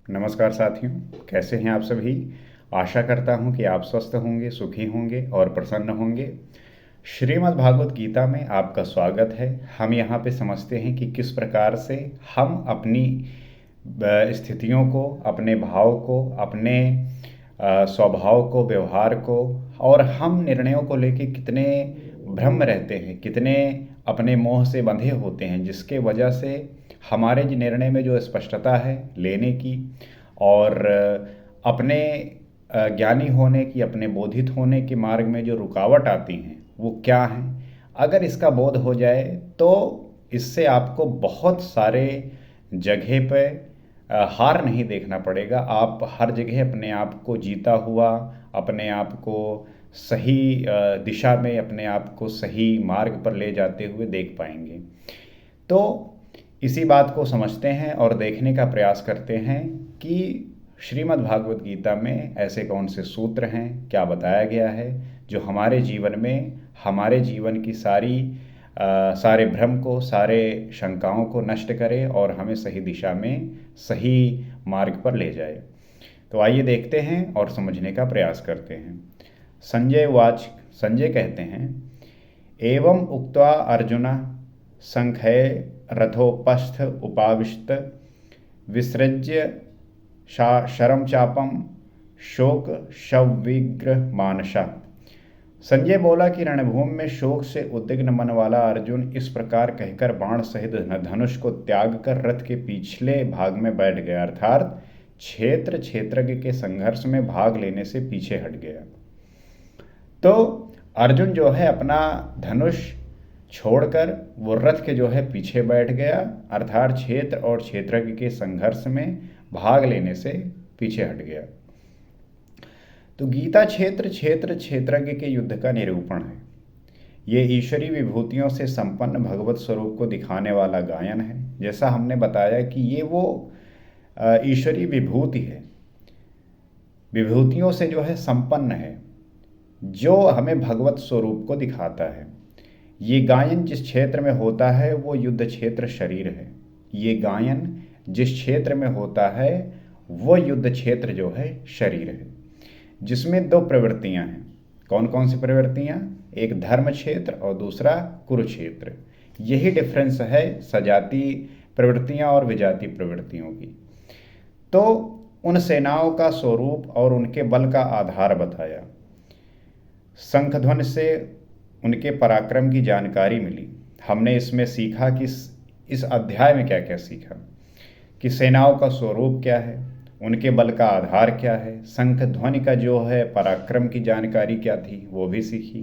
नमस्कार साथियों, कैसे हैं आप सभी। आशा करता हूं कि आप स्वस्थ होंगे, सुखी होंगे और प्रसन्न होंगे। श्रीमद् भागवत गीता में आपका स्वागत है। हम यहाँ पे समझते हैं कि किस प्रकार से हम अपनी स्थितियों को, अपने भाव को, अपने स्वभाव को, व्यवहार को और हम निर्णयों को लेके कितने भ्रम में रहते हैं, कितने अपने मोह से बंधे होते हैं, जिसके वजह से हमारे निर्णय में जो स्पष्टता है लेने की और अपने ज्ञानी होने की, अपने बोधित होने के मार्ग में जो रुकावट आती हैं वो क्या हैं। अगर इसका बोध हो जाए तो इससे आपको बहुत सारे जगह पे हार नहीं देखना पड़ेगा। आप हर जगह अपने आप को जीता हुआ, अपने आप को सही दिशा में, अपने आप को सही मार्ग पर ले जाते हुए देख पाएंगे। तो इसी बात को समझते हैं और देखने का प्रयास करते हैं कि श्रीमद् भागवत गीता में ऐसे कौन से सूत्र हैं, क्या बताया गया है जो हमारे जीवन में, हमारे जीवन की सारे भ्रम को, सारे शंकाओं को नष्ट करे और हमें सही दिशा में, सही मार्ग पर ले जाए। तो आइए देखते हैं और समझने का प्रयास करते हैं। संजय उवाच, संजय कहते हैं, एवं उक्त्वा अर्जुन संख्ये रथोपस्थ उपाविष्ट विसृज्य शरम चापम शोक शवविग्रह मानसा। संजय बोला कि रणभूमि में शोक से उद्विग्न मन वाला अर्जुन इस प्रकार कहकर बाण सहित धनुष को त्याग कर रथ के पिछले भाग में बैठ गया, अर्थात क्षेत्रज्ञ के संघर्ष में भाग लेने से पीछे हट गया। तो अर्जुन जो है अपना धनुष छोड़कर वो रथ के जो है पीछे बैठ गया, अर्थात क्षेत्र और क्षेत्रज्ञ के संघर्ष में भाग लेने से पीछे हट गया। तो गीता क्षेत्रज्ञ के युद्ध का निरूपण है। ये ईश्वरीय विभूतियों से संपन्न भगवत स्वरूप को दिखाने वाला गायन है। जैसा हमने बताया कि ये वो ईश्वरीय विभूति है, विभूतियों से जो है संपन्न है, जो हमें भगवत स्वरूप को दिखाता है। ये गायन जिस क्षेत्र में होता है वो युद्ध क्षेत्र शरीर है। ये गायन जिस क्षेत्र में होता है वो युद्ध क्षेत्र जो है शरीर है, जिसमें दो प्रवृत्तियां हैं। कौन कौन सी प्रवृत्तियां? एक धर्म क्षेत्र और दूसरा कुरुक्षेत्र। यही डिफरेंस है सजाती प्रवृत्तियां और विजाती प्रवृत्तियों की। तो उन सेनाओं का स्वरूप और उनके बल का आधार बताया। शंखध्वनि से उनके पराक्रम की जानकारी मिली। हमने इसमें सीखा कि इस अध्याय में क्या क्या सीखा, कि सेनाओं का स्वरूप क्या है, उनके बल का आधार क्या है, शंख ध्वनि का जो है पराक्रम की जानकारी क्या थी वो भी सीखी।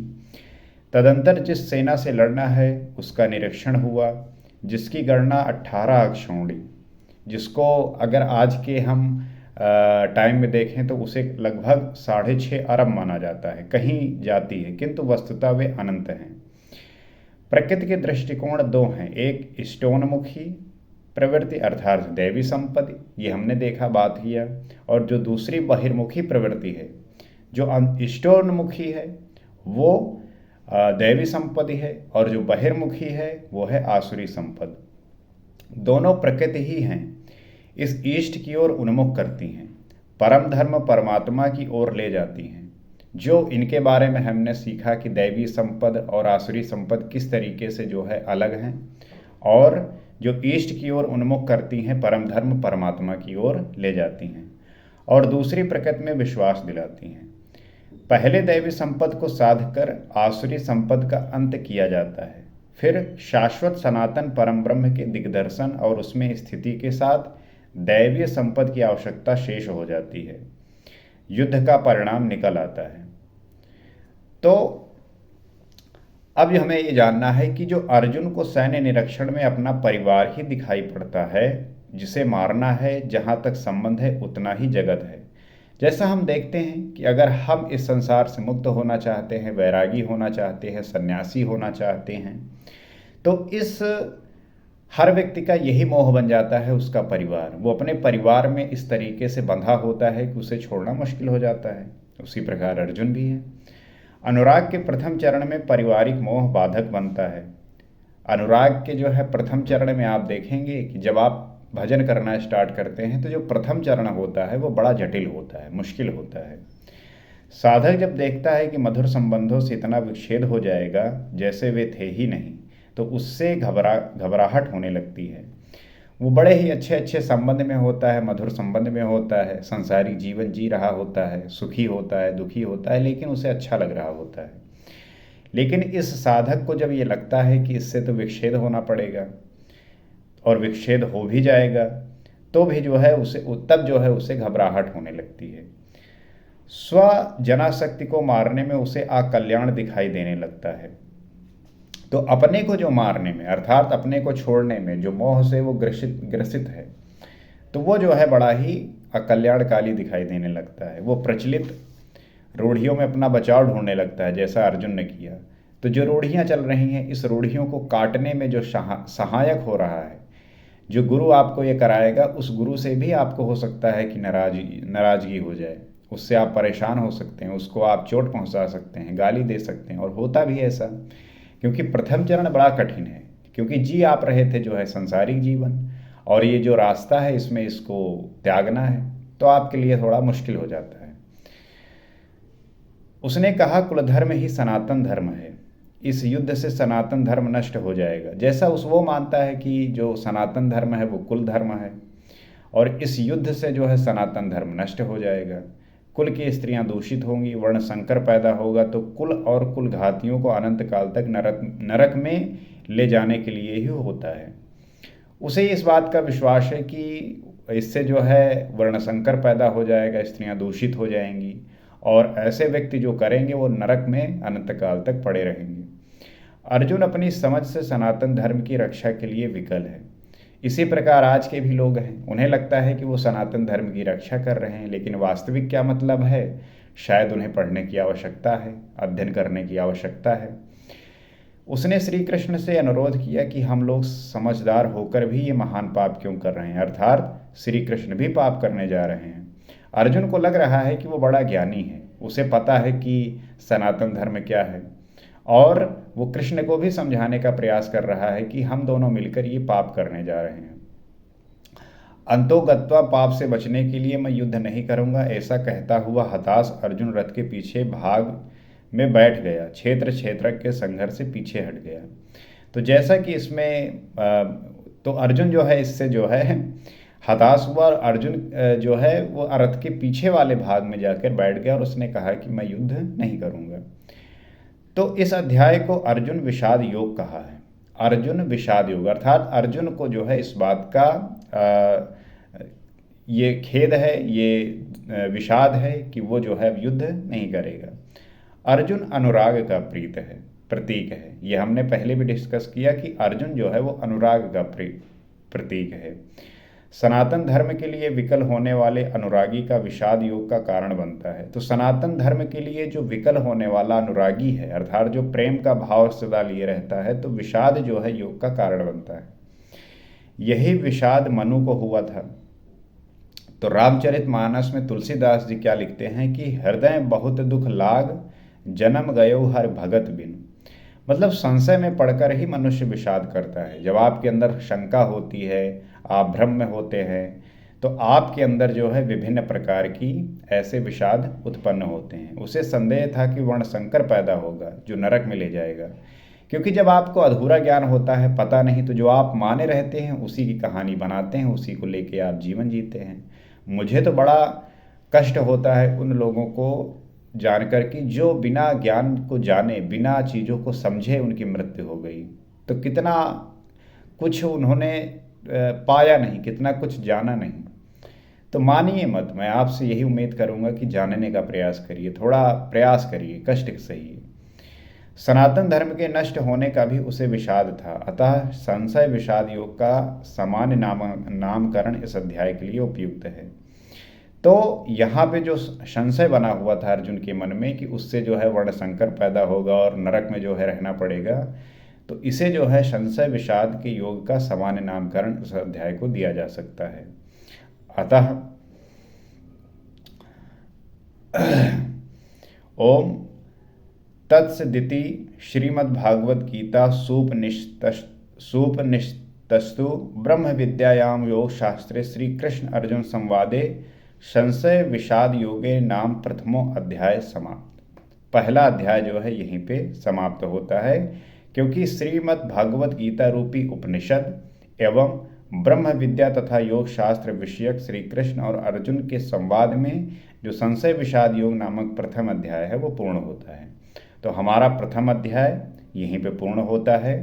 तदंतर जिस सेना से लड़ना है उसका निरीक्षण हुआ, जिसकी गणना 18 अक्षौणी, जिसको अगर आज के हम टाइम में देखें तो उसे लगभग 6.5 अरब माना जाता है, कहीं जाती है, किंतु वस्तुतः वे अनंत हैं। प्रकृति के दृष्टिकोण दो हैं, एक स्टोनमुखी प्रवृत्ति अर्थात दैवी संपत्ति, ये हमने देखा, बात किया, और जो दूसरी बहिर्मुखी प्रवृत्ति है, जो स्टोनमुखी है वो दैवी संपत्ति है, और जो बहिर्मुखी है वो है आसुरी संपत्ति। दोनों प्रकृति ही हैं, इस ईष्ट की ओर उन्मुख करती हैं, परम धर्म परमात्मा की ओर ले जाती हैं। जो इनके बारे में हमने सीखा कि दैवी संपद और आसुरी संपद किस तरीके से जो है अलग हैं, और जो ईष्ट की ओर उन्मुख करती हैं परम धर्म परमात्मा की ओर ले जाती हैं, और दूसरी प्रकृति में विश्वास दिलाती हैं। पहले दैवी संपद को साध कर आसुरी संपद का अंत किया जाता है, फिर शाश्वत सनातन परम ब्रह्म के दिग्दर्शन और उसमें स्थिति के साथ दैवीय संपद की आवश्यकता शेष हो जाती है, युद्ध का परिणाम निकल आता है। तो अब हमें ये जानना है कि जो अर्जुन को सैन्य निरीक्षण में अपना परिवार ही दिखाई पड़ता है, जिसे मारना है, जहाँ तक संबंध है उतना ही जगत है। जैसा हम देखते हैं कि अगर हम इस संसार से मुक्त होना चाहते हैं, वैरागी होना चाहते हैं, सन्यासी होना चाहते हैं, तो इस हर व्यक्ति का यही मोह बन जाता है उसका परिवार। वो अपने परिवार में इस तरीके से बंधा होता है कि उसे छोड़ना मुश्किल हो जाता है। उसी प्रकार अर्जुन भी है। अनुराग के प्रथम चरण में पारिवारिक मोह बाधक बनता है। अनुराग के जो है प्रथम चरण में आप देखेंगे कि जब आप भजन करना स्टार्ट करते हैं तो जो प्रथम चरण होता है वो बड़ा जटिल होता है, मुश्किल होता है। साधक जब देखता है कि मधुर संबंधों से इतना विच्छेद हो जाएगा जैसे वे थे ही नहीं, तो उससे घबराहट होने लगती है। वो बड़े ही अच्छे अच्छे संबंध में होता है, मधुर संबंध में होता है, संसारिक जीवन जी रहा होता है, सुखी होता है, दुखी होता है, लेकिन उसे अच्छा लग रहा होता है। लेकिन इस साधक को जब ये लगता है कि इससे तो विच्छेद होना पड़ेगा और विच्छेद हो भी जाएगा, तो भी जो है उसे तब जो है उसे घबराहट होने लगती है। स्व जनाशक्ति को मारने में उसे अकल्याण दिखाई देने लगता है। तो अपने को जो मारने में, अर्थात अपने को छोड़ने में, जो मोह से वो ग्रसित है, तो वो जो है बड़ा ही अकल्याणकारी दिखाई देने लगता है। वो प्रचलित रूढ़ियों में अपना बचाव ढूंढने लगता है, जैसा अर्जुन ने किया। तो जो रूढ़ियाँ चल रही हैं, इस रूढ़ियों को काटने में जो सहायक हो रहा है, जो गुरु आपको ये कराएगा, उस गुरु से भी आपको हो सकता है कि नाराजगी हो जाए, उससे आप परेशान हो सकते हैं, उसको आप चोट पहुंचा सकते हैं, गाली दे सकते हैं, और होता भी ऐसा। क्योंकि प्रथम चरण बड़ा कठिन है, क्योंकि जी आप रहे थे जो है संसारिक जीवन, और ये जो रास्ता है इसमें इसको त्यागना है, तो आपके लिए थोड़ा मुश्किल हो जाता है। उसने कहा, कुलधर्म ही सनातन धर्म है, इस युद्ध से सनातन धर्म नष्ट हो जाएगा। जैसा वो मानता है कि जो सनातन धर्म है वो कुल धर्म है, और इस युद्ध से जो है सनातन धर्म नष्ट हो जाएगा। कुल की स्त्रियां दूषित होंगी, वर्ण संकर पैदा होगा, तो कुल और कुल घातियों को अनंत काल तक नरक में ले जाने के लिए ही होता है। उसे इस बात का विश्वास है कि इससे जो है वर्ण संकर पैदा हो जाएगा, स्त्रियां दूषित हो जाएंगी, और ऐसे व्यक्ति जो करेंगे वो नरक में अनंत काल तक पड़े रहेंगे। अर्जुन अपनी समझ से सनातन धर्म की रक्षा के लिए विकल है। इसी प्रकार आज के भी लोग हैं, उन्हें लगता है कि वो सनातन धर्म की रक्षा कर रहे हैं, लेकिन वास्तविक क्या मतलब है, शायद उन्हें पढ़ने की आवश्यकता है, अध्ययन करने की आवश्यकता है। उसने श्री कृष्ण से अनुरोध किया कि हम लोग समझदार होकर भी ये महान पाप क्यों कर रहे हैं, अर्थात श्री कृष्ण भी पाप करने जा रहे हैं। अर्जुन को लग रहा है कि वो बड़ा ज्ञानी है, उसे पता है कि सनातन धर्म क्या है, और वो कृष्ण को भी समझाने का प्रयास कर रहा है कि हम दोनों मिलकर ये पाप करने जा रहे हैं। अंतोगत्वा पाप से बचने के लिए मैं युद्ध नहीं करूंगा, ऐसा कहता हुआ हताश अर्जुन रथ के पीछे भाग में बैठ गया, क्षेत्र क्षेत्रज्ञ के संघर्ष से पीछे हट गया। तो जैसा कि इसमें तो अर्जुन जो है इससे जो है हताश हुआ, और अर्जुन जो है वो रथ के पीछे वाले भाग में जाकर बैठ गया, और उसने कहा कि मैं युद्ध नहीं करूंगा। तो इस अध्याय को अर्जुन विषाद योग कहा है। अर्जुन विषाद योग, अर्थात अर्जुन को जो है इस बात का ये खेद है, ये विषाद है कि वो जो है युद्ध नहीं करेगा। अर्जुन अनुराग का प्रतीक है। ये हमने पहले भी डिस्कस किया कि अर्जुन जो है वो अनुराग का प्रतीक है। सनातन धर्म के लिए विकल होने वाले अनुरागी का विषाद योग का कारण बनता है। तो सनातन धर्म के लिए जो विकल होने वाला अनुरागी है, अर्थात जो प्रेम का भाव सदा लिए रहता है, तो विषाद जो है योग का कारण बनता है। यही विषाद मनु को हुआ था। तो रामचरितमानस में तुलसीदास जी क्या लिखते हैं कि हृदय बहुत दुख लाग, जन्म गयो हर भगत बिन। मतलब संशय में पड़कर ही मनुष्य विषाद करता है। जब आपके अंदर शंका होती है, आप भ्रम में होते हैं, तो आपके अंदर जो है विभिन्न प्रकार की ऐसे विषाद उत्पन्न होते हैं। उसे संदेह था कि वर्ण संकर पैदा होगा जो नरक में ले जाएगा, क्योंकि जब आपको अधूरा ज्ञान होता है, पता नहीं, तो जो आप माने रहते हैं उसी की कहानी बनाते हैं, उसी को लेके आप जीवन जीते हैं। मुझे तो बड़ा कष्ट होता है उन लोगों को जानकर कि जो बिना ज्ञान को जाने, बिना चीज़ों को समझे उनकी मृत्यु हो गई। तो कितना कुछ उन्होंने पाया नहीं, कितना कुछ जाना नहीं। तो मानिए मत, मैं आपसे यही उम्मीद करूंगा कि जानने का प्रयास करिए, थोड़ा प्रयास करिए, कष्ट सही। सनातन धर्म के नष्ट होने का भी उसे विषाद था, अतः संशय विषाद योग का सामान्य नामकरण इस अध्याय के लिए उपयुक्त है। तो यहाँ पे जो संशय बना हुआ था अर्जुन के मन में कि उससे जो है वर्ण संकर पैदा होगा और नरक में जो है रहना पड़ेगा, तो इसे जो है संशय विषाद के योग का सामान्य नामकरण इस अध्याय को दिया जा सकता है। अतः ओम तत्सदिति श्रीमद्भागवत गीता सूपनिषत्सु तस्तु ब्रह्म विद्यायाम योग शास्त्रे श्री कृष्ण अर्जुन संवादे संशय विषाद योगे नाम प्रथमो अध्याय समाप्त। पहला अध्याय जो है यहीं पे समाप्त होता है, क्योंकि श्रीमद् भागवत गीता रूपी उपनिषद एवं ब्रह्म विद्या तथा योग शास्त्र विषयक श्री कृष्ण और अर्जुन के संवाद में जो संशय विषाद योग नामक प्रथम अध्याय है वो पूर्ण होता है। तो हमारा प्रथम अध्याय यहीं पे पूर्ण होता है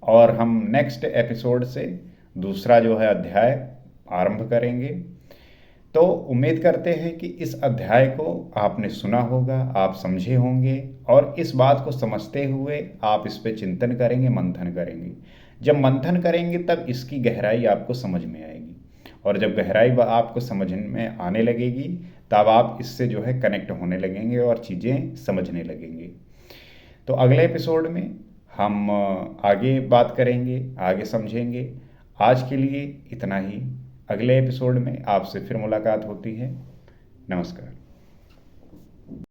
और हम नेक्स्ट एपिसोड से दूसरा जो है अध्याय आरंभ करेंगे। तो उम्मीद करते हैं कि इस अध्याय को आपने सुना होगा, आप समझे होंगे और इस बात को समझते हुए आप इस पे चिंतन करेंगे, मंथन करेंगे। जब मंथन करेंगे तब इसकी गहराई आपको समझ में आएगी और जब गहराई आपको समझ में आने लगेगी तब आप इससे जो है कनेक्ट होने लगेंगे और चीज़ें समझने लगेंगे। तो अगले एपिसोड में हम आगे बात करेंगे, आगे समझेंगे। आज के लिए इतना ही। अगले एपिसोड में आपसे फिर मुलाकात होती है। नमस्कार।